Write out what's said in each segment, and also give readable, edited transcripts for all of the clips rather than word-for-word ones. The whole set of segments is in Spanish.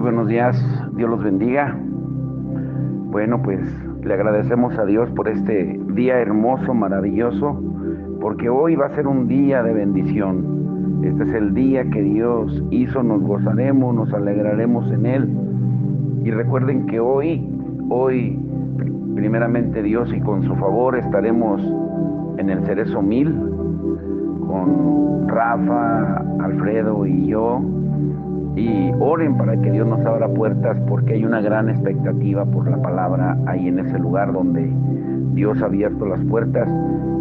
buenos días, Dios los bendiga. Bueno, pues le agradecemos a Dios por este día hermoso, maravilloso, porque hoy va a ser un día de bendición. Este es el día que Dios hizo, nos gozaremos, nos alegraremos en Él. Y recuerden que hoy, primeramente Dios y con su favor estaremos en el Cerezo 1000 con Rafa, Alfredo y yo. Y oren para que Dios nos abra puertas, porque hay una gran expectativa por la palabra ahí en ese lugar donde Dios ha abierto las puertas.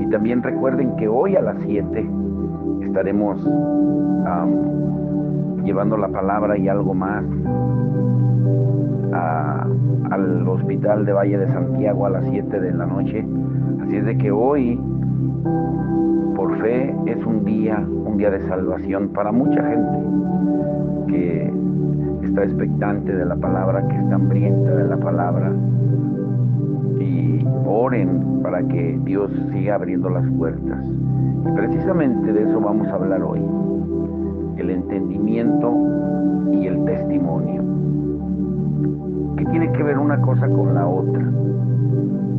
Y también recuerden que hoy a las 7 estaremos llevando la palabra y algo más al hospital de Valle de Santiago a las 7 de la noche. Así es de que hoy, por fe, es un día de salvación para mucha gente que está expectante de la palabra, que está hambrienta de la palabra. Y oren para que Dios siga abriendo las puertas. Y precisamente de eso vamos a hablar hoy: el entendimiento y el testimonio. ¿Qué tiene que ver una cosa con la otra?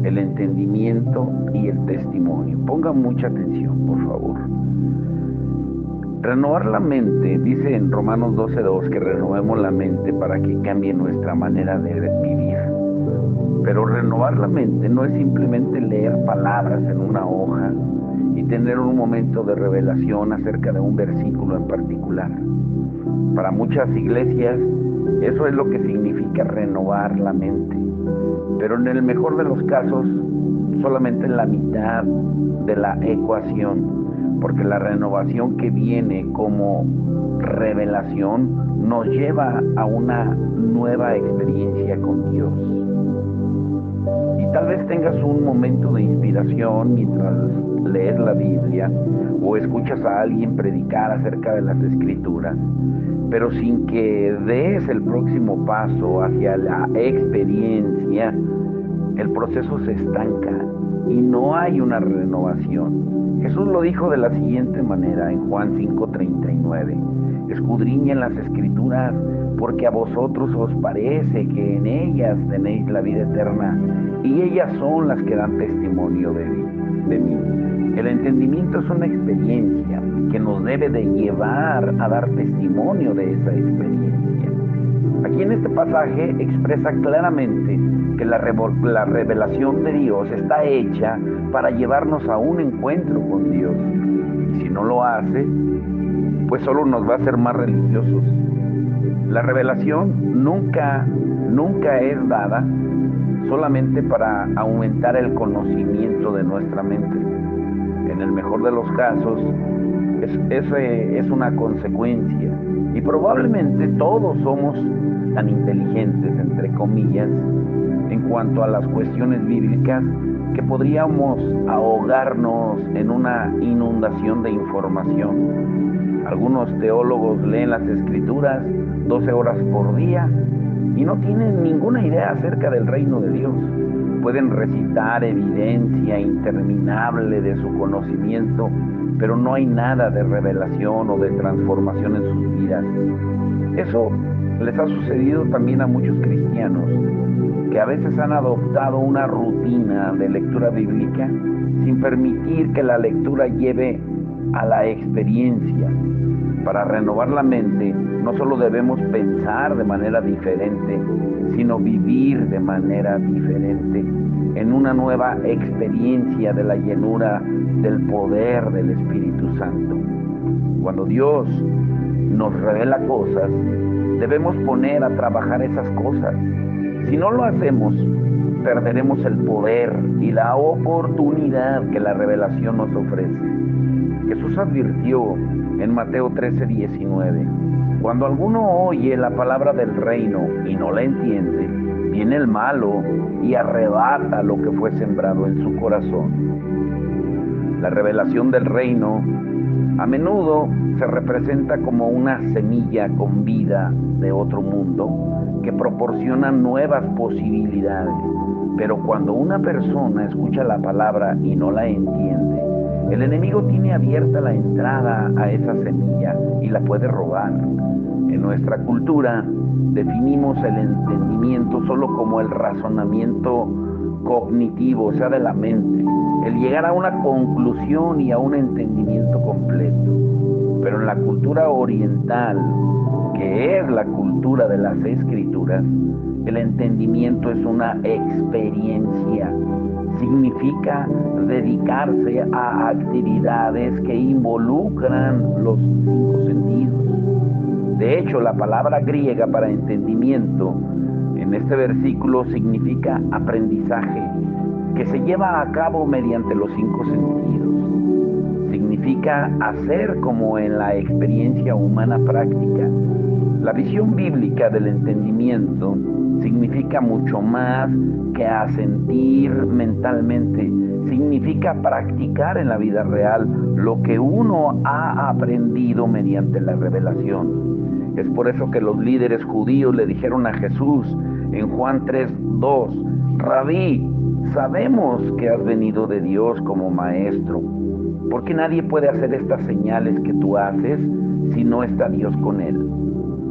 El entendimiento y el testimonio. Pongan mucha atención, por favor. Renovar la mente, dice en Romanos 12:2 que renovemos la mente para que cambie nuestra manera de vivir. Pero renovar la mente no es simplemente leer palabras en una hoja y tener un momento de revelación acerca de un versículo en particular. Para muchas iglesias eso es lo que significa renovar la mente. Pero en el mejor de los casos, solamente la mitad de la ecuación. Porque la renovación que viene como revelación nos lleva a una nueva experiencia con Dios. Y tal vez tengas un momento de inspiración mientras lees la Biblia o escuchas a alguien predicar acerca de las Escrituras, pero sin que des el próximo paso hacia la experiencia, el proceso se estanca y no hay una renovación. Jesús lo dijo de la siguiente manera en Juan 5:39: escudriñen las Escrituras, porque a vosotros os parece que en ellas tenéis la vida eterna, y ellas son las que dan testimonio de mí. El entendimiento es una experiencia que nos debe de llevar a dar testimonio de esa experiencia. Aquí en este pasaje expresa claramente que la revelación de Dios está hecha para llevarnos a un encuentro con Dios. Y si no lo hace, pues solo nos va a hacer más religiosos. La revelación nunca es dada solamente para aumentar el conocimiento de nuestra mente. En el mejor de los casos, es una consecuencia. Y probablemente todos somos tan inteligentes, entre comillas, en cuanto a las cuestiones bíblicas, que podríamos ahogarnos en una inundación de información. Algunos teólogos leen las Escrituras 12 horas por día y no tienen ninguna idea acerca del reino de Dios. Pueden recitar evidencia interminable de su conocimiento, pero no hay nada de revelación o de transformación en sus vidas. Eso les ha sucedido también a muchos cristianos, que a veces han adoptado una rutina de lectura bíblica sin permitir que la lectura lleve a la experiencia. Para renovar la mente, no solo debemos pensar de manera diferente, sino vivir de manera diferente, en una nueva experiencia de la llenura del poder del Espíritu Santo. Cuando Dios nos revela cosas, debemos poner a trabajar esas cosas. Si no lo hacemos, perderemos el poder y la oportunidad que la revelación nos ofrece. Jesús advirtió en Mateo 13:19: cuando alguno oye la palabra del reino y no la entiende, viene el malo y arrebata lo que fue sembrado en su corazón. La revelación del reino a menudo se representa como una semilla con vida de otro mundo que proporciona nuevas posibilidades. Pero cuando una persona escucha la palabra y no la entiende, El enemigo tiene abierta la entrada a esa semilla y la puede robar. En nuestra cultura definimos el entendimiento solo como el razonamiento cognitivo, o sea, de la mente, el llegar a una conclusión y a un entendimiento completo. Pero en la cultura oriental, que es la cultura de las escrituras, el entendimiento es una experiencia. Significa dedicarse a actividades que involucran los 5 sentidos. De hecho, la palabra griega para entendimiento en este versículo significa aprendizaje, que se lleva a cabo mediante los 5 sentidos. Significa hacer como en la experiencia humana práctica. La visión bíblica del entendimiento significa mucho más que asentir mentalmente. Significa practicar en la vida real lo que uno ha aprendido mediante la revelación. Es por eso que los líderes judíos le dijeron a Jesús en Juan 3:2, Rabí, sabemos que has venido de Dios como maestro, porque nadie puede hacer estas señales que tú haces si no está Dios con él.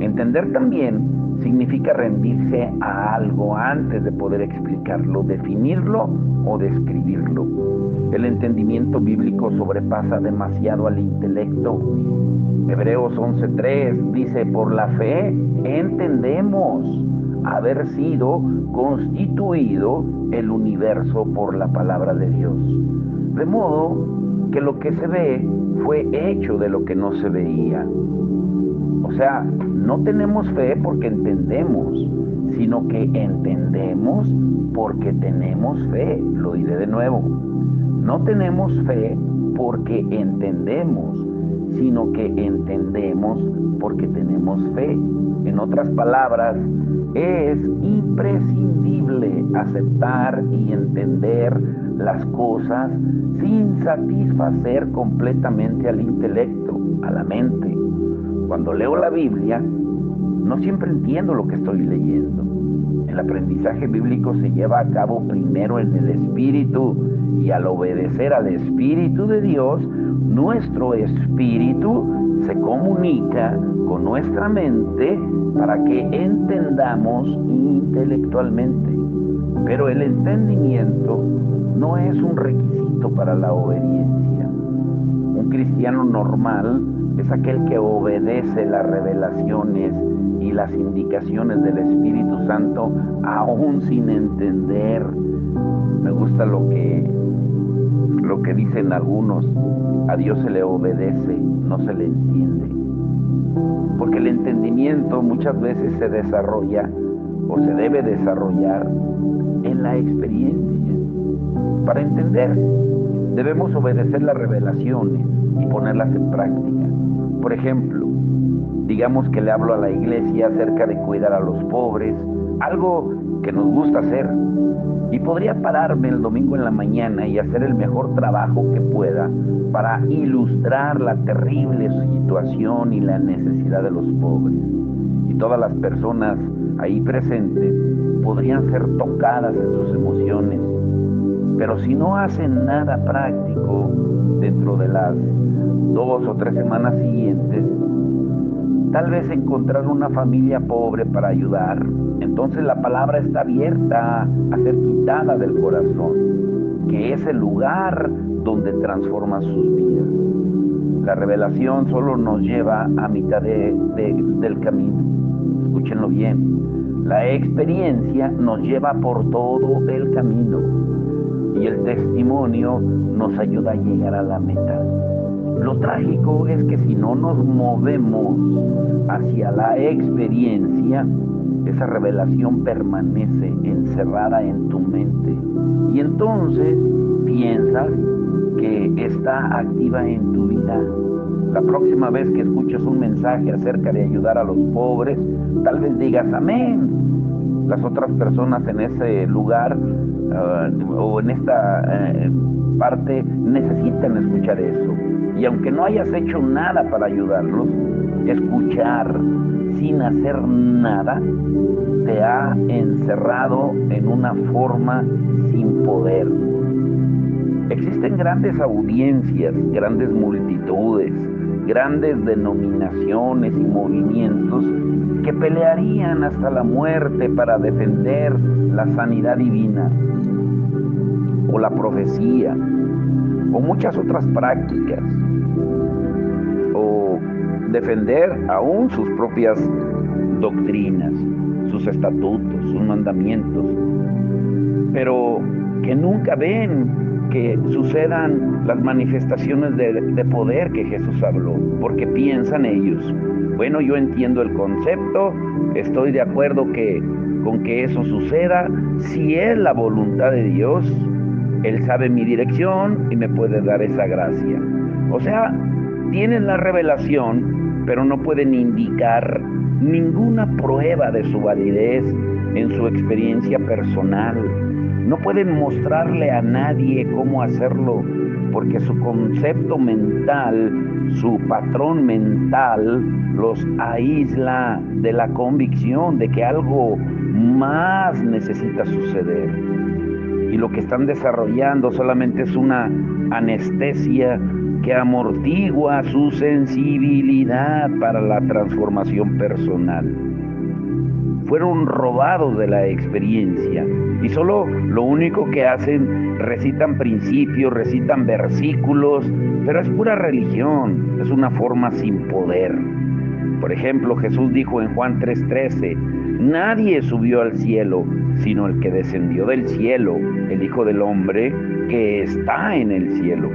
Entender también significa rendirse a algo antes de poder explicarlo, definirlo o describirlo. El entendimiento bíblico sobrepasa demasiado al intelecto. Hebreos 11:3 dice, por la fe entendemos haber sido constituido el universo por la palabra de Dios. De modo que lo que se ve fue hecho de lo que no se veía. O sea, no tenemos fe porque entendemos, sino que entendemos porque tenemos fe. Lo diré de nuevo. No tenemos fe porque entendemos, sino que entendemos porque tenemos fe. En otras palabras, es imprescindible aceptar y entender las cosas sin satisfacer completamente al intelecto, a la mente. Cuando leo la Biblia, no siempre entiendo lo que estoy leyendo. El aprendizaje bíblico se lleva a cabo primero en el Espíritu, y al obedecer al Espíritu de Dios, nuestro espíritu se comunica con nuestra mente para que entendamos intelectualmente. Pero el entendimiento no es un requisito para la obediencia. Un cristiano normal es aquel que obedece las revelaciones y las indicaciones del Espíritu Santo aún sin entender. Me gusta lo que dicen algunos, a Dios se le obedece, no se le entiende. Porque el entendimiento muchas veces se desarrolla o se debe desarrollar en la experiencia. Para entender, debemos obedecer las revelaciones y ponerlas en práctica. Por ejemplo, digamos que le hablo a la iglesia acerca de cuidar a los pobres, algo que nos gusta hacer, y podría pararme el domingo en la mañana y hacer el mejor trabajo que pueda para ilustrar la terrible situación y la necesidad de los pobres. Y todas las personas ahí presentes podrían ser tocadas en sus emociones. Pero si no hacen nada práctico dentro de las 2 o 3 semanas siguientes, tal vez encontrar una familia pobre para ayudar, entonces la palabra está abierta a ser quitada del corazón, que es el lugar donde transforma sus vidas. La revelación solo nos lleva a mitad del camino. Escúchenlo bien. La experiencia nos lleva por todo el camino y el testimonio nos ayuda a llegar a la meta. Lo trágico es que si no nos movemos hacia la experiencia, esa revelación permanece encerrada en tu mente. Y entonces piensas que está activa en tu vida. La próxima vez que escuches un mensaje acerca de ayudar a los pobres, tal vez digas amén. Las otras personas en ese lugar o en esta parte necesitan escuchar eso. Y aunque no hayas hecho nada para ayudarlos, escuchar sin hacer nada te ha encerrado en una forma sin poder. Existen grandes audiencias, grandes multitudes, grandes denominaciones y movimientos que pelearían hasta la muerte para defender la sanidad divina, o la profecía, o muchas otras prácticas, o defender aún sus propias doctrinas, sus estatutos, sus mandamientos, pero que nunca ven que sucedan las manifestaciones de poder que Jesús habló, porque piensan ellos, bueno, yo entiendo el concepto, estoy de acuerdo con que eso suceda, si es la voluntad de Dios, Él sabe mi dirección y me puede dar esa gracia. O sea, tienen la revelación, pero no pueden indicar ninguna prueba de su validez en su experiencia personal. No pueden mostrarle a nadie cómo hacerlo, porque su concepto mental, su patrón mental, los aísla de la convicción de que algo más necesita suceder. Y lo que están desarrollando solamente es una anestesia que amortigua su sensibilidad para la transformación personal. Fueron robados de la experiencia y solo lo único que hacen, recitan principios, recitan versículos, pero es pura religión, es una forma sin poder. Por ejemplo, Jesús dijo en Juan 3:13, nadie subió al cielo, sino el que descendió del cielo, el Hijo del Hombre que está en el cielo.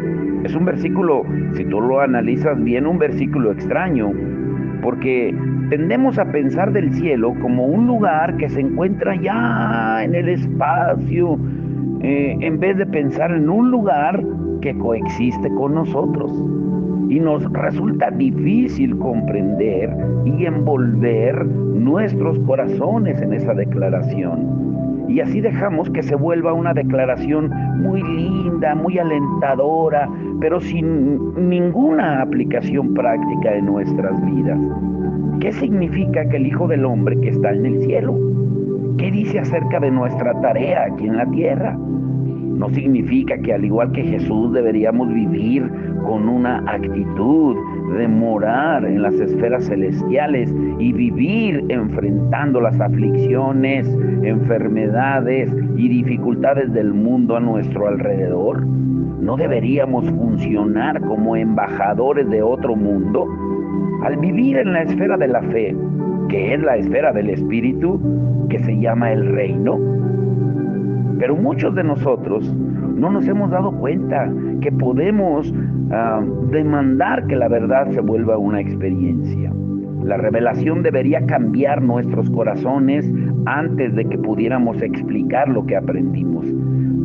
Es un versículo, si tú lo analizas bien, un versículo extraño, porque tendemos a pensar del cielo como un lugar que se encuentra ya en el espacio, en vez de pensar en un lugar que coexiste con nosotros. Y nos resulta difícil comprender y envolver nuestros corazones en esa declaración. Y así dejamos que se vuelva una declaración muy linda, muy alentadora, pero sin ninguna aplicación práctica en nuestras vidas. ¿Qué significa que el Hijo del Hombre que está en el cielo? ¿Qué dice acerca de nuestra tarea aquí en la tierra? No significa que al igual que Jesús deberíamos vivir con una actitud de morar en las esferas celestiales y vivir enfrentando las aflicciones, enfermedades y dificultades del mundo a nuestro alrededor. ¿No deberíamos funcionar como embajadores de otro mundo? Al vivir en la esfera de la fe, que es la esfera del Espíritu, que se llama el reino. Pero muchos de nosotros no nos hemos dado cuenta que podemos demandar que la verdad se vuelva una experiencia. La revelación debería cambiar nuestros corazones antes de que pudiéramos explicar lo que aprendimos.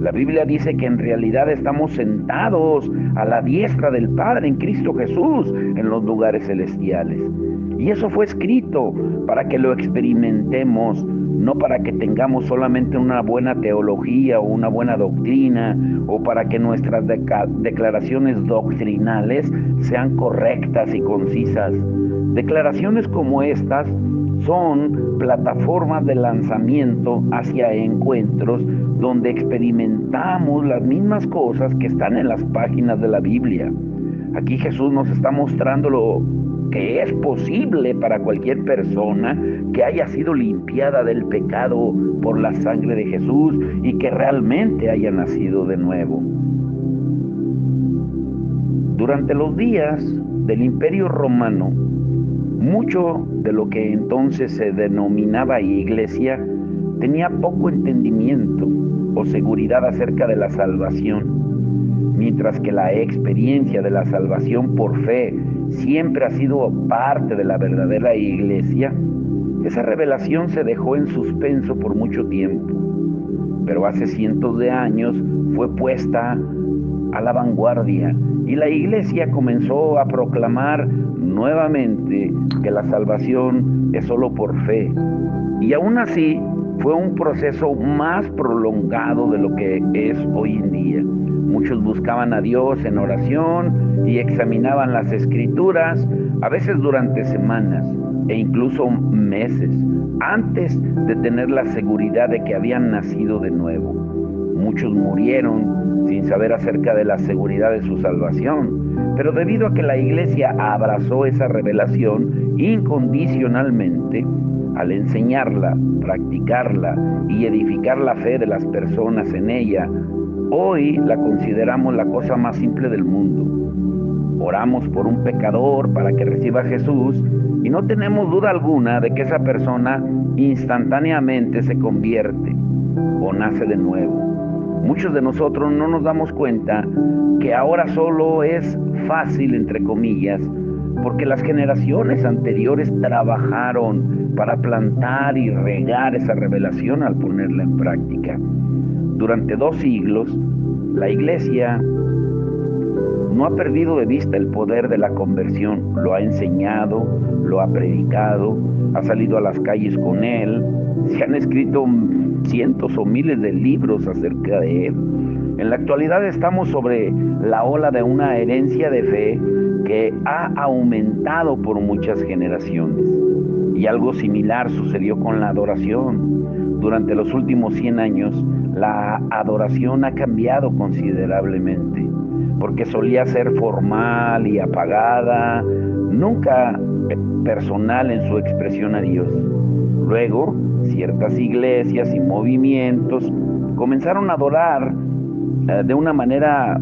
La Biblia dice que en realidad estamos sentados a la diestra del Padre en Cristo Jesús en los lugares celestiales. Y eso fue escrito para que lo experimentemos, no para que tengamos solamente una buena teología o una buena doctrina, o para que nuestras declaraciones doctrinales sean correctas y concisas. Declaraciones como estas son plataformas de lanzamiento hacia encuentros donde experimentamos las mismas cosas que están en las páginas de la Biblia. Aquí Jesús nos está mostrando lo que es posible para cualquier persona que haya sido limpiada del pecado por la sangre de Jesús y que realmente haya nacido de nuevo. Durante los días del Imperio Romano, mucho de lo que entonces se denominaba iglesia tenía poco entendimiento o seguridad acerca de la salvación, mientras que la experiencia de la salvación por fe siempre ha sido parte de la verdadera iglesia. Esa revelación se dejó en suspenso por mucho tiempo, pero hace cientos de años fue puesta a la vanguardia y la iglesia comenzó a proclamar nuevamente que la salvación es solo por fe. Y aún así fue un proceso más prolongado de lo que es hoy en día. Muchos buscaban a Dios en oración y examinaban las Escrituras, a veces durante semanas e incluso meses, antes de tener la seguridad de que habían nacido de nuevo. Muchos murieron sin saber acerca de la seguridad de su salvación, pero debido a que la iglesia abrazó esa revelación incondicionalmente, al enseñarla, practicarla y edificar la fe de las personas en ella, hoy la consideramos la cosa más simple del mundo. Oramos por un pecador para que reciba a Jesús y no tenemos duda alguna de que esa persona instantáneamente se convierte o nace de nuevo. Muchos de nosotros no nos damos cuenta que ahora solo es fácil, entre comillas, porque las generaciones anteriores trabajaron para plantar y regar esa revelación al ponerla en práctica. Durante 2 siglos, la iglesia no ha perdido de vista el poder de la conversión. Lo ha enseñado, lo ha predicado, ha salido a las calles con él. Se han escrito cientos o miles de libros acerca de él. En la actualidad estamos sobre la ola de una herencia de fe que ha aumentado por muchas generaciones. Y algo similar sucedió con la adoración. Durante los últimos 100 años, la adoración ha cambiado considerablemente, porque solía ser formal y apagada, nunca personal en su expresión a Dios. Luego, ciertas iglesias y movimientos comenzaron a adorar de una manera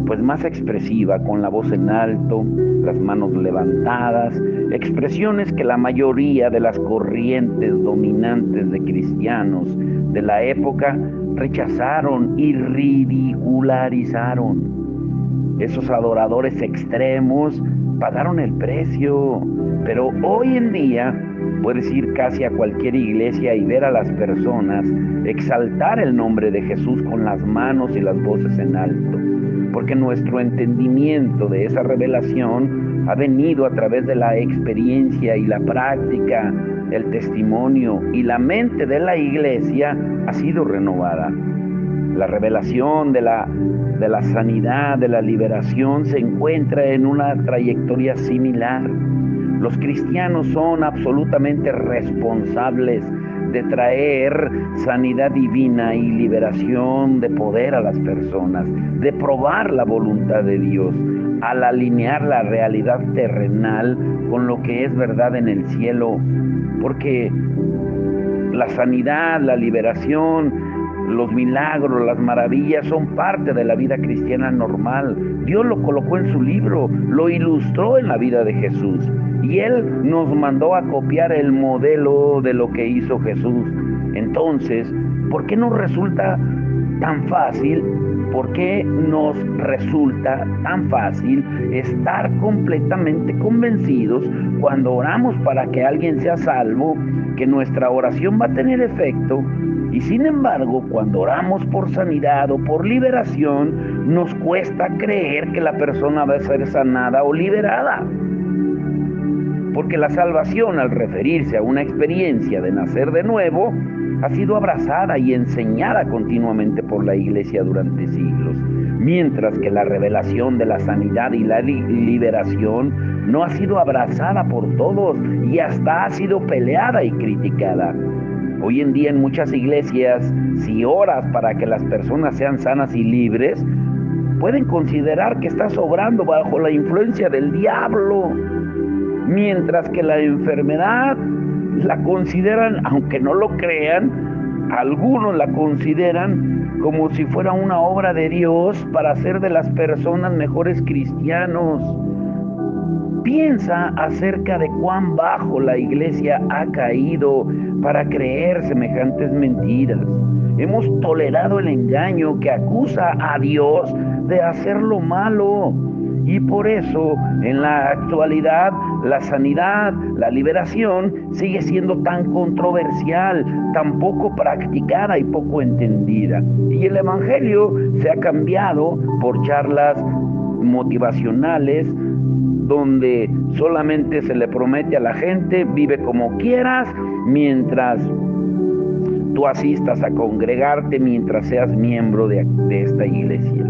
pues más expresiva, con la voz en alto, las manos levantadas, expresiones que la mayoría de las corrientes dominantes de cristianos de la época rechazaron y ridicularizaron. Esos adoradores extremos pagaron el precio, pero hoy en día puedes ir casi a cualquier iglesia y ver a las personas exaltar el nombre de Jesús con las manos y las voces en alto, porque nuestro entendimiento de esa revelación ha venido a través de la experiencia y la práctica, el testimonio, y la mente de la iglesia ha sido renovada. La revelación de la sanidad, de la liberación, se encuentra en una trayectoria similar. Los cristianos son absolutamente responsables de traer sanidad divina y liberación de poder a las personas, de probar la voluntad de Dios, al alinear la realidad terrenal con lo que es verdad en el cielo, porque la sanidad, la liberación, los milagros, las maravillas son parte de la vida cristiana normal. Dios lo colocó en su libro, lo ilustró en la vida de Jesús, y Él nos mandó a copiar el modelo de lo que hizo Jesús. Entonces, ¿por qué nos resulta tan fácil? ¿Por qué nos resulta tan fácil estar completamente convencidos cuando oramos para que alguien sea salvo, que nuestra oración va a tener efecto? Y sin embargo, cuando oramos por sanidad o por liberación, nos cuesta creer que la persona va a ser sanada o liberada. Porque la salvación, al referirse a una experiencia de nacer de nuevo, ha sido abrazada y enseñada continuamente por la iglesia durante siglos, mientras que la revelación de la sanidad y la liberación no ha sido abrazada por todos y hasta ha sido peleada y criticada. Hoy en día en muchas iglesias, si oras para que las personas sean sanas y libres, pueden considerar que estás obrando bajo la influencia del diablo, mientras que la enfermedad la consideran, aunque no lo crean, algunos la consideran como si fuera una obra de Dios para hacer de las personas mejores cristianos. Piensa acerca de cuán bajo la iglesia ha caído para creer semejantes mentiras. Hemos tolerado el engaño que acusa a Dios de hacer lo malo. Y por eso, en la actualidad, la sanidad, la liberación sigue siendo tan controversial, tan poco practicada y poco entendida. Y el evangelio se ha cambiado por charlas motivacionales, donde solamente se le promete a la gente: vive como quieras mientras tú asistas a congregarte, mientras seas miembro de esta iglesia.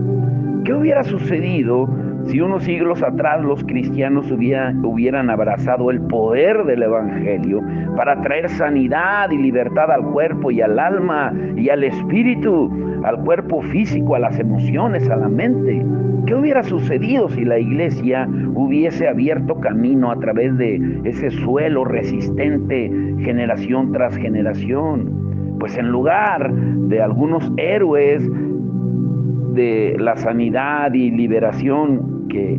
¿Qué hubiera sucedido Si unos siglos atrás los cristianos hubieran abrazado el poder del Evangelio para traer sanidad y libertad al cuerpo y al alma y al espíritu, al cuerpo físico, a las emociones, a la mente, ¿qué hubiera sucedido si la iglesia hubiese abierto camino a través de ese suelo resistente generación tras generación? Pues en lugar de algunos héroes de la sanidad y liberación que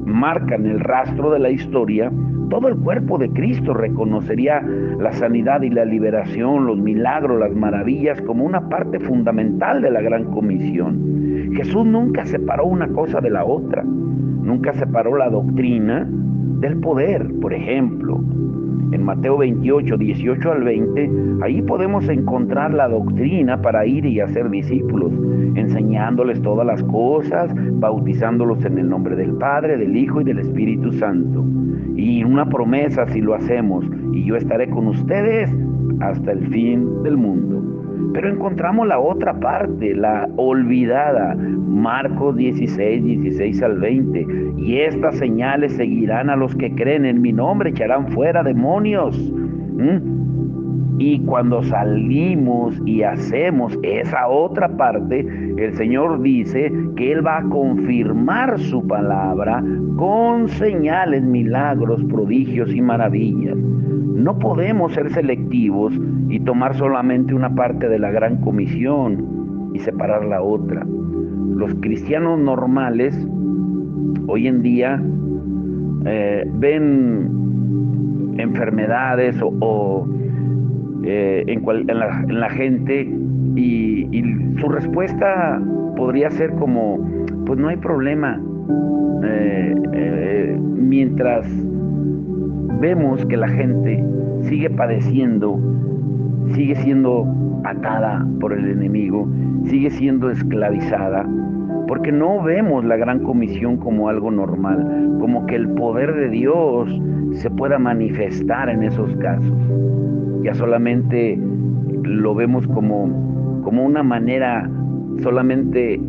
marcan el rastro de la historia, todo el cuerpo de Cristo reconocería la sanidad y la liberación, los milagros, las maravillas como una parte fundamental de la gran comisión. Jesús nunca separó una cosa de la otra, nunca separó la doctrina del poder. Por ejemplo, en Mateo 28, 18 al 20, ahí podemos encontrar la doctrina para ir y hacer discípulos, enseñándoles todas las cosas, bautizándolos en el nombre del Padre, del Hijo y del Espíritu Santo. Y una promesa si lo hacemos, y yo estaré con ustedes hasta el fin del mundo. Pero encontramos la otra parte, la olvidada, Marcos 16, 16 al 20. Y estas señales seguirán a los que creen en mi nombre, echarán fuera demonios. Y cuando salimos y hacemos esa otra parte, el Señor dice que Él va a confirmar su palabra con señales, milagros, prodigios y maravillas. No podemos ser selectivos y tomar solamente una parte de la gran comisión y separar la otra. Los cristianos normales hoy en día ven enfermedades en la gente y su respuesta podría ser como, pues no hay problema, mientras vemos que la gente sigue padeciendo, sigue siendo atada por el enemigo, sigue siendo esclavizada, porque no vemos la gran comisión como algo normal, como que el poder de Dios se pueda manifestar en esos casos. Ya solamente lo vemos como una manera solamente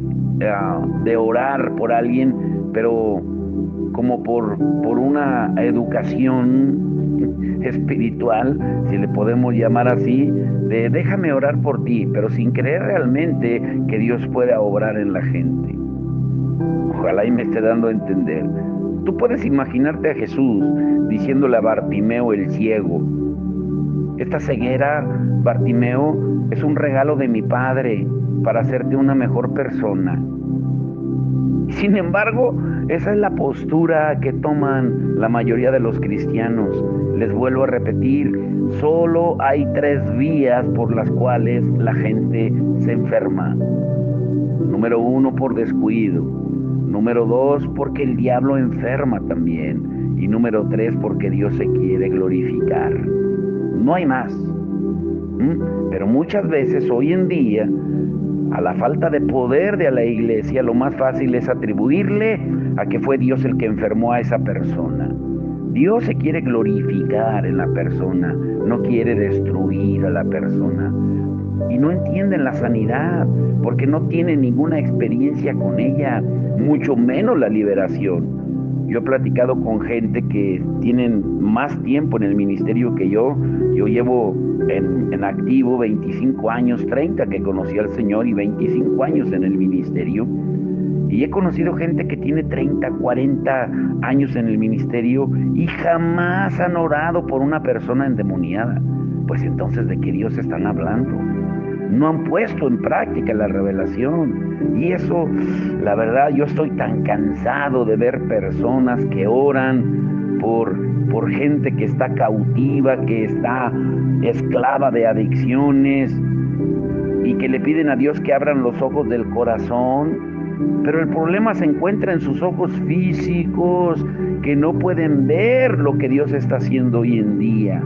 de orar por alguien, pero como por una educación espiritual, si le podemos llamar así, de déjame orar por ti, pero sin creer realmente que Dios pueda obrar en la gente. Ojalá y me esté dando a entender. Tú puedes imaginarte a Jesús diciéndole a Bartimeo el ciego: esta ceguera, Bartimeo, es un regalo de mi Padre para hacerte una mejor persona. Sin embargo, esa es la postura que toman la mayoría de los cristianos. Les vuelvo a repetir, solo hay 3 vías por las cuales la gente se enferma. Número 1, por descuido. Número 2, porque el diablo enferma también. Y número 3, porque Dios se quiere glorificar. No hay más. Pero muchas veces hoy en día, a la falta de poder de la iglesia, lo más fácil es atribuirle a que fue Dios el que enfermó a esa persona. Dios se quiere glorificar en la persona, no quiere destruir a la persona. Y no entienden la sanidad, porque no tienen ninguna experiencia con ella, mucho menos la liberación. Yo he platicado con gente que tienen más tiempo en el ministerio que yo. Yo llevo en activo 25 años, 30 que conocí al Señor y 25 años en el ministerio. Y he conocido gente que tiene 30, 40 años en el ministerio y jamás han orado por una persona endemoniada. Pues entonces, ¿de qué Dios están hablando? No han puesto en práctica la revelación. Y eso, la verdad, yo estoy tan cansado de ver personas que oran por gente que está cautiva, que está esclava de adicciones y que le piden a Dios que abran los ojos del corazón. Pero el problema se encuentra en sus ojos físicos, que no pueden ver lo que Dios está haciendo hoy en día.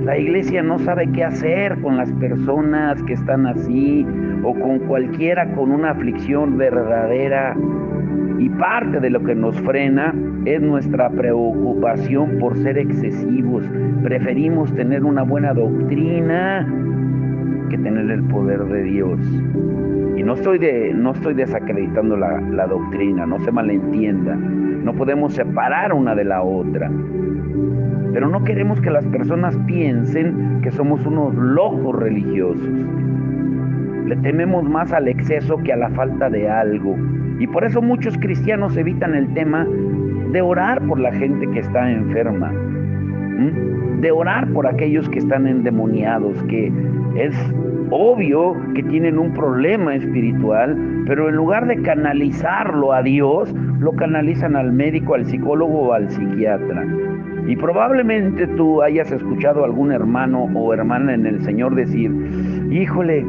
La iglesia no sabe qué hacer con las personas que están así o con cualquiera con una aflicción verdadera. Y parte de lo que nos frena es nuestra preocupación por ser excesivos. Preferimos tener una buena doctrina que tener el poder de Dios. Y no estoy desacreditando la doctrina, no se malentienda. No podemos separar una de la otra. Pero no queremos que las personas piensen que somos unos locos religiosos. Le tememos más al exceso que a la falta de algo. Y por eso muchos cristianos evitan el tema de orar por la gente que está enferma, de orar por aquellos que están endemoniados, que es obvio que tienen un problema espiritual, pero en lugar de canalizarlo a Dios, lo canalizan al médico, al psicólogo o al psiquiatra. Y probablemente tú hayas escuchado a algún hermano o hermana en el Señor decir, híjole,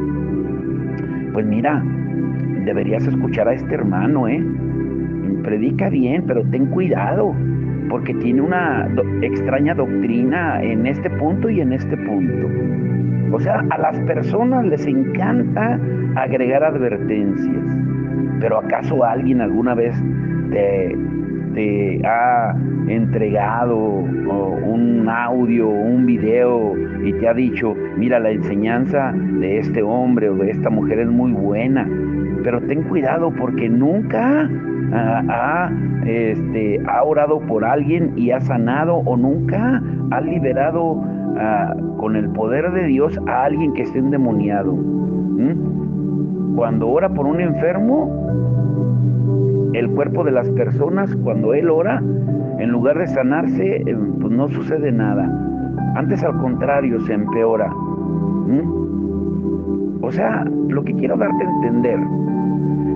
pues mira, deberías escuchar a este hermano, predica bien, pero ten cuidado, porque tiene una extraña doctrina en este punto y en este punto. O sea, a las personas les encanta agregar advertencias, pero ¿acaso alguien alguna vez te ha entregado un audio, un video y te ha dicho, mira, la enseñanza de este hombre o de esta mujer es muy buena, pero ten cuidado porque nunca ha orado por alguien y ha sanado, o nunca ha liberado con el poder de Dios a alguien que esté endemoniado? Cuando ora por un enfermo, el cuerpo de las personas, cuando él ora, en lugar de sanarse, pues no sucede nada. Antes, al contrario, se empeora. O sea, lo que quiero darte a entender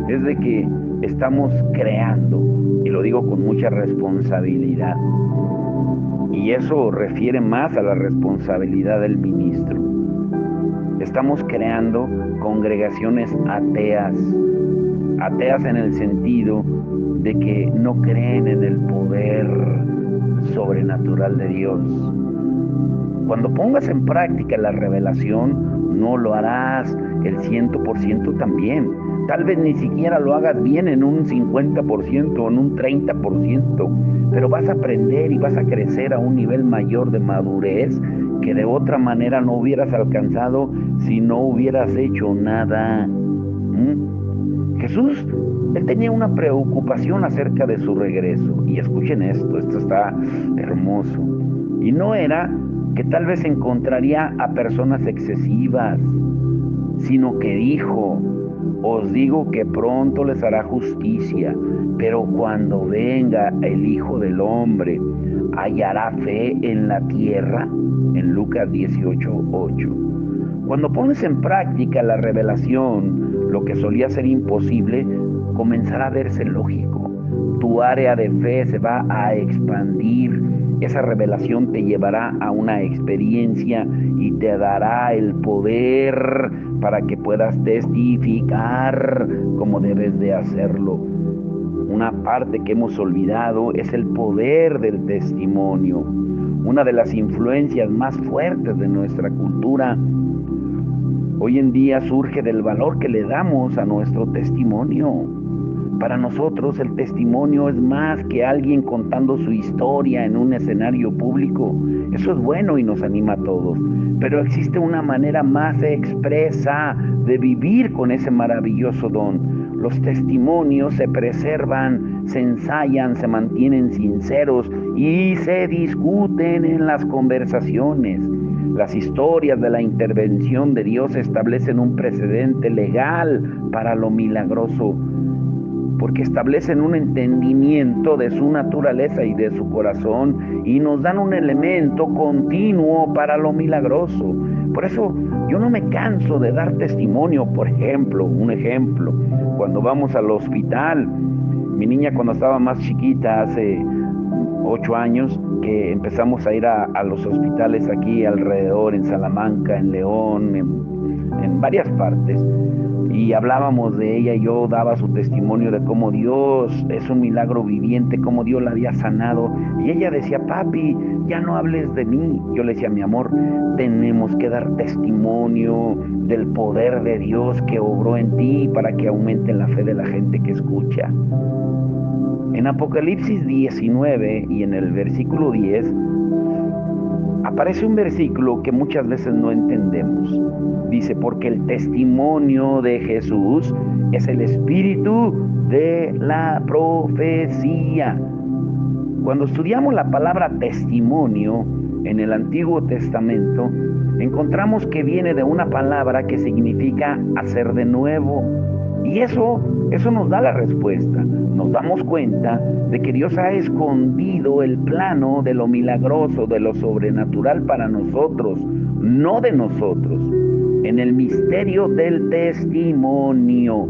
es de que estamos creando, y lo digo con mucha responsabilidad, y eso refiere más a la responsabilidad del ministro. Estamos creando congregaciones ateas en el sentido de que no creen en el poder sobrenatural de Dios. Cuando pongas en práctica la revelación, no lo harás el 100% también. Tal vez ni siquiera lo hagas bien en un 50% o en un 30%, pero vas a aprender y vas a crecer a un nivel mayor de madurez que de otra manera no hubieras alcanzado si no hubieras hecho nada. Jesús, él tenía una preocupación acerca de su regreso. Y escuchen esto está hermoso. Y no era que tal vez encontraría a personas excesivas, sino que dijo, os digo que pronto les hará justicia, pero cuando venga el Hijo del Hombre, ¿hallará fe en la tierra? En Lucas 18:8. Cuando pones en práctica la revelación, lo que solía ser imposible comenzará a verse lógico. Tu área de fe se va a expandir. Esa revelación te llevará a una experiencia y te dará el poder para que puedas testificar como debes de hacerlo. Una parte que hemos olvidado es el poder del testimonio. Una de las influencias más fuertes de nuestra cultura hoy en día surge del valor que le damos a nuestro testimonio. Para nosotros el testimonio es más que alguien contando su historia en un escenario público. Eso es bueno y nos anima a todos. Pero existe una manera más expresa de vivir con ese maravilloso don. Los testimonios se preservan, se ensayan, se mantienen sinceros y se discuten en las conversaciones. Las historias de la intervención de Dios establecen un precedente legal para lo milagroso, porque establecen un entendimiento de su naturaleza y de su corazón y nos dan un elemento continuo para lo milagroso. Por eso yo no me canso de dar testimonio. Por ejemplo, cuando vamos al hospital, mi niña cuando estaba más chiquita, hace 8 años, que empezamos a ir a los hospitales aquí alrededor, en Salamanca, en León, en varias partes, y hablábamos de ella, y yo daba su testimonio de cómo Dios es un milagro viviente, cómo Dios la había sanado, y ella decía, papi, ya no hables de mí. Yo le decía, mi amor, tenemos que dar testimonio del poder de Dios que obró en ti para que aumente la fe de la gente que escucha. En Apocalipsis 19 y en el versículo 10 aparece un versículo que muchas veces no entendemos. Dice, porque el testimonio de Jesús es el espíritu de la profecía. Cuando estudiamos la palabra testimonio en el Antiguo Testamento, encontramos que viene de una palabra que significa hacer de nuevo. Y eso nos da la respuesta. Nos damos cuenta de que Dios ha escondido el plano de lo milagroso, de lo sobrenatural para nosotros, no de nosotros, en el misterio del testimonio.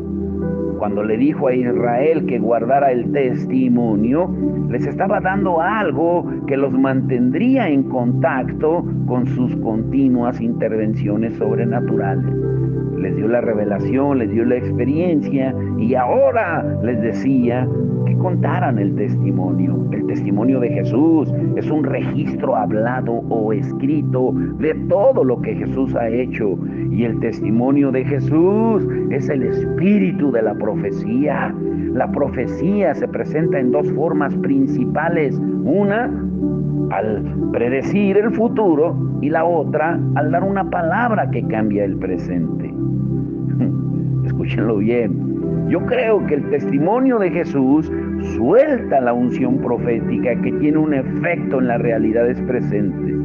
Cuando le dijo a Israel que guardara el testimonio, les estaba dando algo que los mantendría en contacto con sus continuas intervenciones sobrenaturales. Les dio la revelación, les dio la experiencia y ahora les decía que contaran el testimonio. El testimonio de Jesús es un registro hablado o escrito de todo lo que Jesús ha hecho. Y el testimonio de Jesús es el espíritu de la profecía. La profecía se presenta en dos formas principales. Una, al predecir el futuro, y la otra, al dar una palabra que cambia el presente. Escúchenlo bien. Yo creo que el testimonio de Jesús suelta la unción profética que tiene un efecto en las realidades presentes.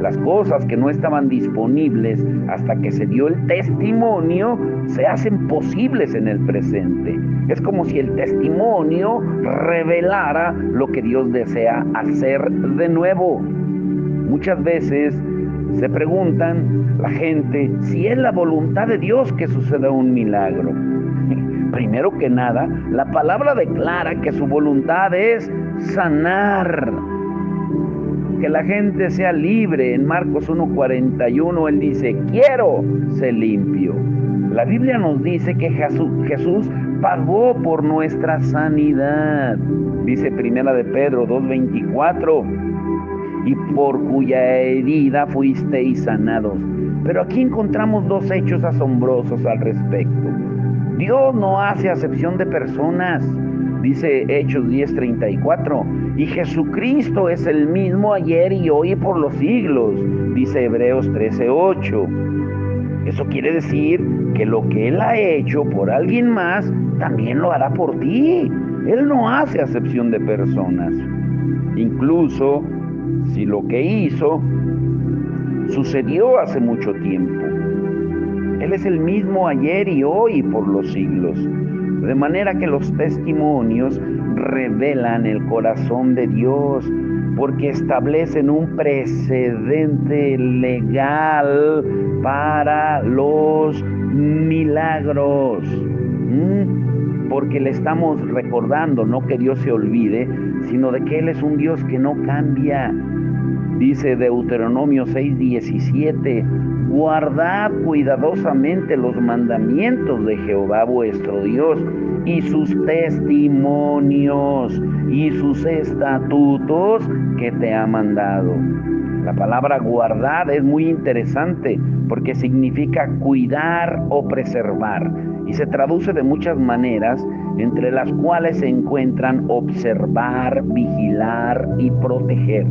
Las cosas que no estaban disponibles hasta que se dio el testimonio se hacen posibles en el presente. Es como si el testimonio revelara lo que Dios desea hacer de nuevo. Muchas veces se preguntan la gente si es la voluntad de Dios que suceda un milagro. Primero que nada, la palabra declara que su voluntad es sanar, que la gente sea libre. En Marcos 1:41 Él dice, quiero ser limpio. La Biblia nos dice que Jesús pagó por nuestra sanidad. Dice Primera de Pedro 2:24, y por cuya herida fuisteis sanados. Pero aquí encontramos dos hechos asombrosos al respecto. Dios no hace acepción de personas, dice Hechos 10:34, y Jesucristo es el mismo ayer y hoy y por los siglos, dice Hebreos 13:8. Eso quiere decir que lo que Él ha hecho por alguien más, también lo hará por ti. Él no hace acepción de personas. Incluso si lo que hizo sucedió hace mucho tiempo. Él es el mismo ayer y hoy y por los siglos. De manera que los testimonios revelan el corazón de Dios, porque establecen un precedente legal para los milagros. Porque le estamos recordando, no que Dios se olvide, sino de que Él es un Dios que no cambia. Dice Deuteronomio 6:17, guardad cuidadosamente los mandamientos de Jehová vuestro Dios y sus testimonios y sus estatutos que te ha mandado. La palabra guardar es muy interesante porque significa cuidar o preservar y se traduce de muchas maneras, entre las cuales se encuentran observar, vigilar y proteger.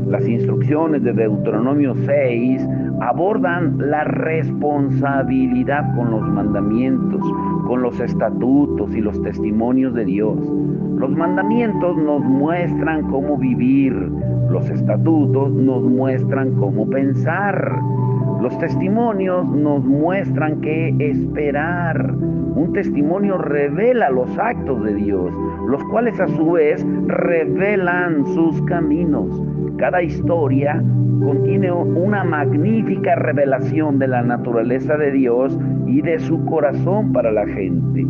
Las instrucciones de Deuteronomio 6 abordan la responsabilidad con los mandamientos, con los estatutos y los testimonios de Dios. Los mandamientos nos muestran cómo vivir, los estatutos nos muestran cómo pensar, los testimonios nos muestran qué esperar. Un testimonio revela los actos de Dios, los cuales a su vez revelan sus caminos. Cada historia contiene una magnífica revelación de la naturaleza de Dios y de su corazón para la gente.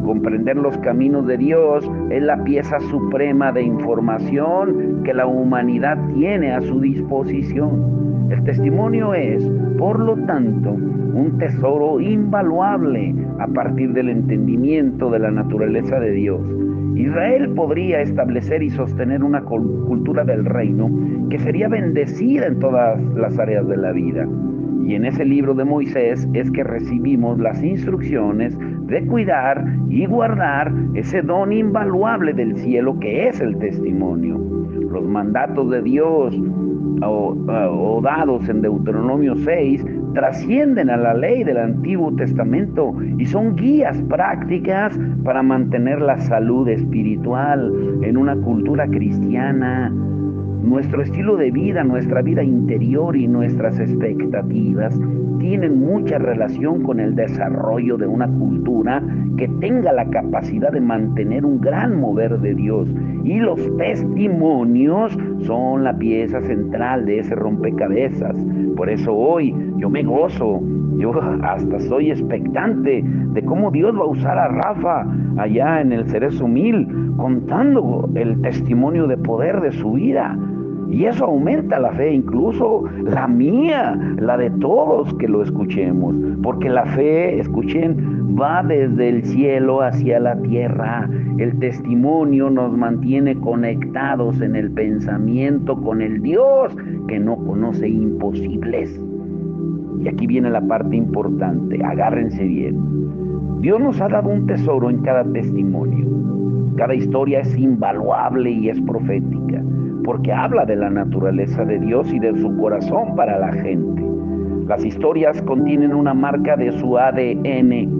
Comprender los caminos de Dios es la pieza suprema de información que la humanidad tiene a su disposición. El testimonio es, por lo tanto, un tesoro invaluable a partir del entendimiento de la naturaleza de Dios. Israel podría establecer y sostener una cultura del reino que sería bendecida en todas las áreas de la vida. Y en ese libro de Moisés es que recibimos las instrucciones de cuidar y guardar ese don invaluable del cielo que es el testimonio. Los mandatos de Dios o dados en Deuteronomio 6 trascienden a la ley del Antiguo Testamento y son guías prácticas para mantener la salud espiritual en una cultura cristiana. Nuestro estilo de vida, nuestra vida interior y nuestras expectativas tienen mucha relación con el desarrollo de una cultura que tenga la capacidad de mantener un gran mover de Dios. Y los testimonios son la pieza central de ese rompecabezas. Por eso hoy yo me gozo, yo hasta soy expectante de cómo Dios va a usar a Rafa allá en el Cerezo 1000, contando el testimonio de poder de su vida. Y eso aumenta la fe, incluso la mía, la de todos que lo escuchemos. Porque la fe, escuchen, va desde el cielo hacia la tierra. El testimonio nos mantiene conectados en el pensamiento con el Dios que no conoce imposibles. Y aquí viene la parte importante, agárrense bien. Dios nos ha dado un tesoro en cada testimonio. Cada historia es invaluable y es profética, porque habla de la naturaleza de Dios y de su corazón para la gente. Las historias contienen una marca de su ADN.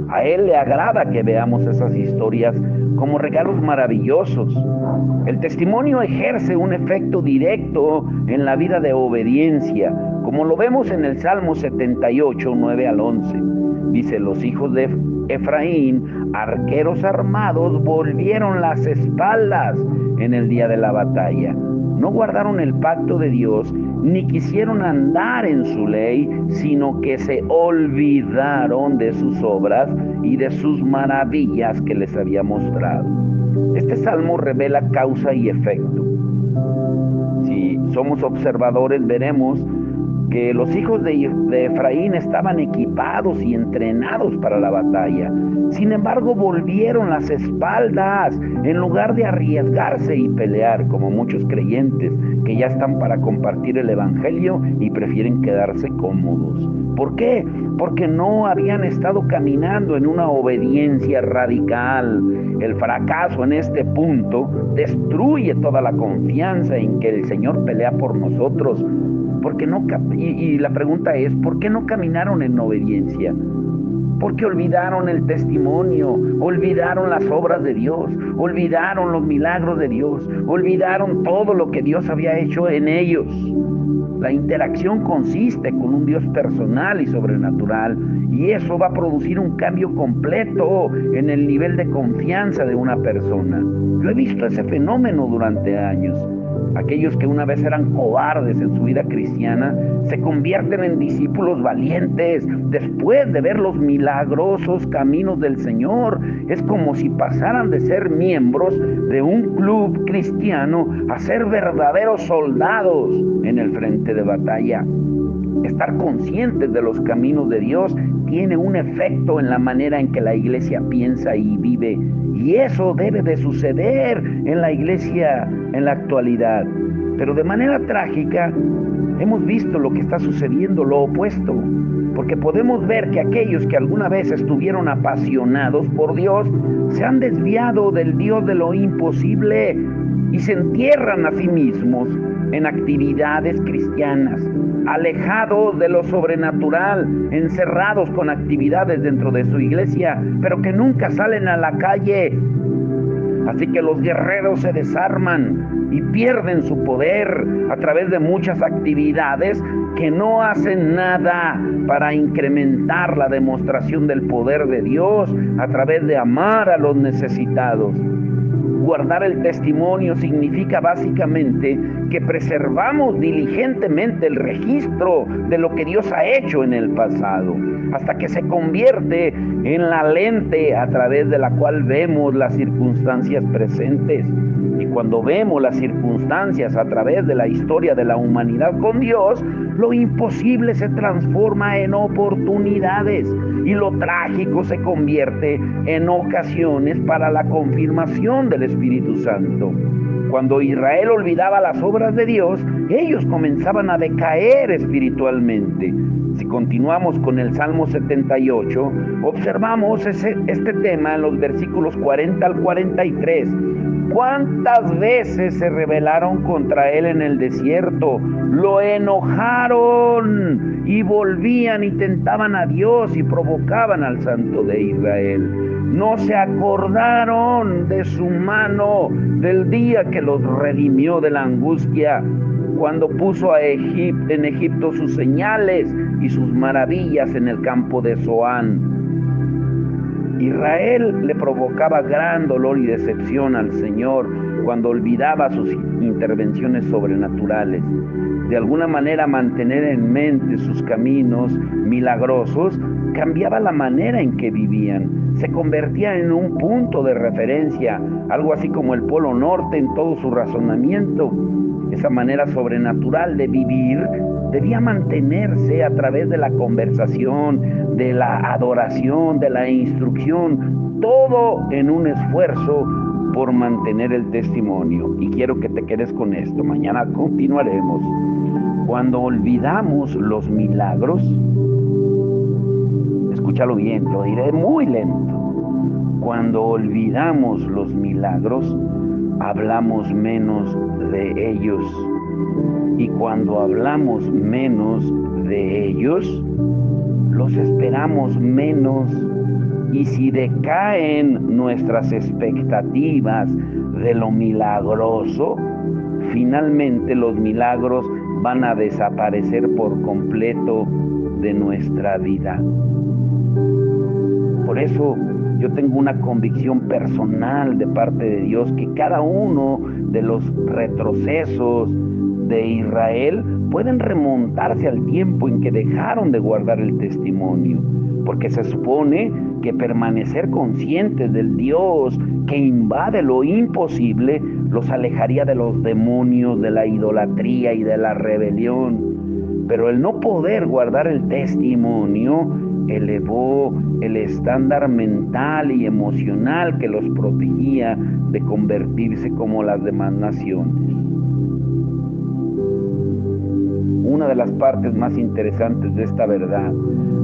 A Él le agrada que veamos esas historias como regalos maravillosos. El testimonio ejerce un efecto directo en la vida de obediencia, como lo vemos en el Salmo 78, 9 al 11. Dice, los hijos de Efraín, arqueros armados, volvieron las espaldas en el día de la batalla. No guardaron el pacto de Dios, ni quisieron andar en su ley, sino que se olvidaron de sus obras y de sus maravillas que les había mostrado. Este salmo revela causa y efecto. Si somos observadores, veremos que los hijos de Efraín estaban equipados y entrenados para la batalla. Sin embargo, volvieron las espaldas en lugar de arriesgarse y pelear, como muchos creyentes que ya están para compartir el evangelio y prefieren quedarse cómodos. ¿Por qué? Porque no habían estado caminando en una obediencia radical. El fracaso en este punto destruye toda la confianza en que el Señor pelea por nosotros. Porque no, y la pregunta es, ¿por qué no caminaron en obediencia? Porque olvidaron el testimonio, olvidaron las obras de Dios, olvidaron los milagros de Dios, olvidaron todo lo que Dios había hecho en ellos. La interacción consiste con un Dios personal y sobrenatural, y eso va a producir un cambio completo en el nivel de confianza de una persona. Yo he visto ese fenómeno durante años. Aquellos que una vez eran cobardes en su vida cristiana se convierten en discípulos valientes después de ver los milagrosos caminos del Señor. Es como si pasaran de ser miembros de un club cristiano a ser verdaderos soldados en el frente de batalla. Estar conscientes de los caminos de Dios tiene un efecto en la manera en que la iglesia piensa y vive. Y eso debe de suceder en la iglesia en la actualidad. Pero de manera trágica, hemos visto lo que está sucediendo, lo opuesto. Porque podemos ver que aquellos que alguna vez estuvieron apasionados por Dios, se han desviado del Dios de lo imposible y se entierran a sí mismos en actividades cristianas, alejados de lo sobrenatural, encerrados con actividades dentro de su iglesia, pero que nunca salen a la calle. Así que los guerreros se desarman y pierden su poder a través de muchas actividades que no hacen nada para incrementar la demostración del poder de Dios a través de amar a los necesitados. Guardar el testimonio significa básicamente que preservamos diligentemente el registro de lo que Dios ha hecho en el pasado, hasta que se convierte en la lente a través de la cual vemos las circunstancias presentes. Y cuando vemos las circunstancias a través de la historia de la humanidad con Dios, lo imposible se transforma en oportunidades y lo trágico se convierte en ocasiones para la confirmación del Espíritu Santo. Cuando Israel olvidaba las obras de Dios, ellos comenzaban a decaer espiritualmente. Si continuamos con el Salmo 78, observamos este tema en los versículos 40 al 43. ¿Cuántas veces se rebelaron contra él en el desierto? Lo enojaron y volvían y tentaban a Dios y provocaban al Santo de Israel. No se acordaron de su mano, del día que los redimió de la angustia, cuando puso en Egipto sus señales y sus maravillas en el campo de Zoán. Israel le provocaba gran dolor y decepción al Señor cuando olvidaba sus intervenciones sobrenaturales. De alguna manera, mantener en mente sus caminos milagrosos cambiaba la manera en que vivían. Se convertía en un punto de referencia, algo así como el Polo Norte en todo su razonamiento. Esa manera sobrenatural de vivir debía mantenerse a través de la conversación, de la adoración, de la instrucción, todo en un esfuerzo por mantener el testimonio. Y quiero que te quedes con esto. Mañana continuaremos. Cuando olvidamos los milagros, escúchalo bien, lo diré muy lento. Cuando olvidamos los milagros, hablamos menos de ellos. Y cuando hablamos menos de ellos, los esperamos menos. Y si decaen nuestras expectativas de lo milagroso, finalmente los milagros van a desaparecer por completo de nuestra vida. Por eso yo tengo una convicción personal de parte de Dios que cada uno de los retrocesos de Israel pueden remontarse al tiempo en que dejaron de guardar el testimonio, porque se supone que permanecer conscientes del Dios que invade lo imposible los alejaría de los demonios, de la idolatría y de la rebelión. Pero el no poder guardar el testimonio elevó el estándar mental y emocional que los protegía de convertirse como las demás naciones. Una de las partes más interesantes de esta verdad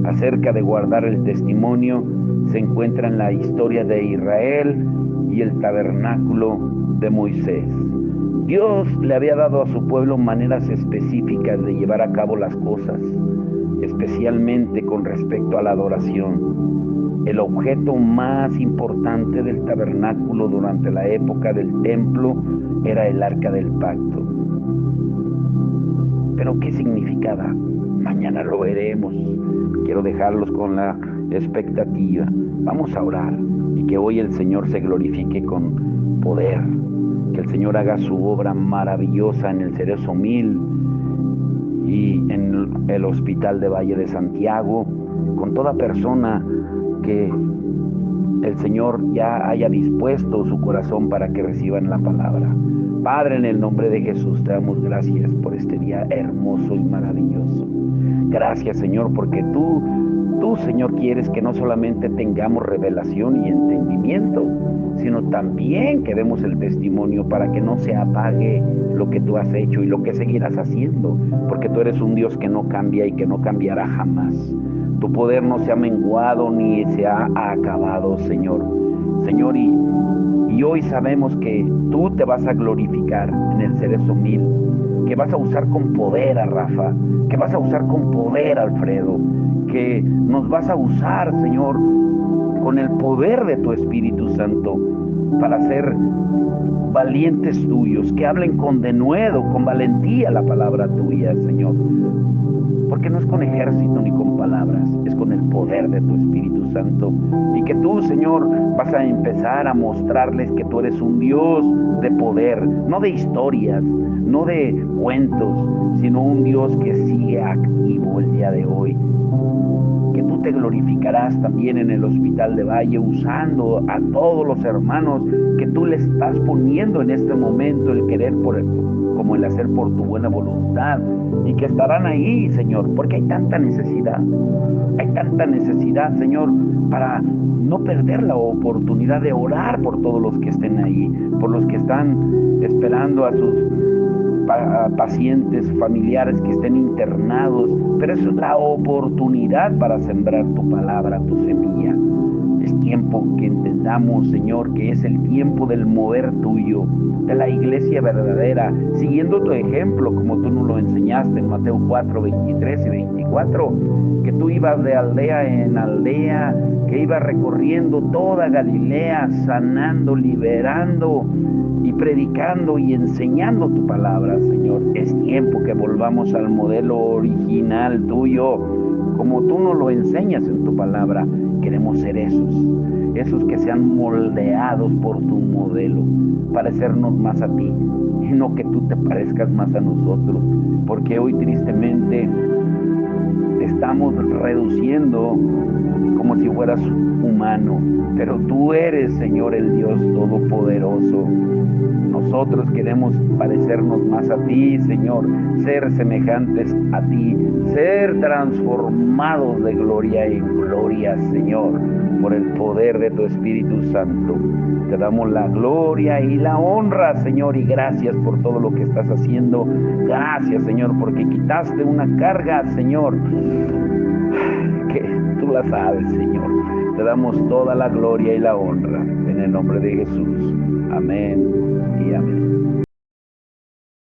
acerca de guardar el testimonio se encuentra en la historia de Israel y el tabernáculo de Moisés. Dios le había dado a su pueblo maneras específicas de llevar a cabo las cosas, especialmente con respecto a la adoración. El objeto más importante del tabernáculo durante la época del templo era el arca del pacto. ¿Pero qué significaba? Mañana lo veremos. Quiero dejarlos con la expectativa. Vamos a orar y que hoy el Señor se glorifique con poder. Que el Señor haga su obra maravillosa en el Cerezo 1000 y en el Hospital de Valle de Santiago, con toda persona que el Señor ya haya dispuesto su corazón para que reciban la palabra. Padre, en el nombre de Jesús te damos gracias por este día hermoso y maravilloso. Gracias, Señor, porque tú, Señor, quieres que no solamente tengamos revelación y entendimiento, sino también que demos el testimonio para que no se apague lo que tú has hecho y lo que seguirás haciendo, porque tú eres un Dios que no cambia y que no cambiará jamás. Tu poder no se ha menguado ni se ha acabado, Señor. Señor, y hoy sabemos que tú te vas a glorificar en el Cerezo 1000, que vas a usar con poder a Rafa, que vas a usar con poder a Alfredo, que nos vas a usar, Señor, con el poder de tu Espíritu Santo para ser valientes tuyos, que hablen con denuedo, con valentía la palabra tuya, Señor. Porque no es con ejército ni con palabras, es con el poder de tu Espíritu Santo. Y que tú, Señor, vas a empezar a mostrarles que tú eres un Dios de poder, no de historias, no de cuentos, sino un Dios que sigue activo el día de hoy. Que tú te glorificarás también en el Hospital de Valle, usando a todos los hermanos que tú le estás poniendo en este momento el querer por como el hacer por tu buena voluntad, y que estarán ahí, Señor, porque hay tanta necesidad, Señor, para no perder la oportunidad de orar por todos los que estén ahí, por los que están esperando a sus pacientes, familiares que estén internados, pero eso es la oportunidad para sembrar tu palabra, tu semilla. Es tiempo que entendamos, Señor, que es el tiempo del mover tuyo, de la iglesia verdadera, siguiendo tu ejemplo, como tú nos lo enseñaste en Mateo 4, 23 y 24, que tú ibas de aldea en aldea, que ibas recorriendo toda Galilea, sanando, liberando y predicando y enseñando tu palabra, Señor. Es tiempo que volvamos al modelo original tuyo, como tú nos lo enseñas en tu palabra. Queremos ser esos que sean moldeados por tu modelo, parecernos más a ti y no que tú te parezcas más a nosotros, porque hoy tristemente estamos reduciendo como si fueras humano, pero tú eres, Señor, el Dios Todopoderoso. Nosotros queremos parecernos más a ti, Señor, ser semejantes a ti, ser transformados de gloria en gloria, Señor, por el poder de tu Espíritu Santo. Te damos la gloria y la honra, Señor, y gracias por todo lo que estás haciendo. Gracias, Señor, porque quitaste una carga, Señor, que tú la sabes, Señor. Te damos toda la gloria y la honra en el nombre de Jesús. Amén y amén.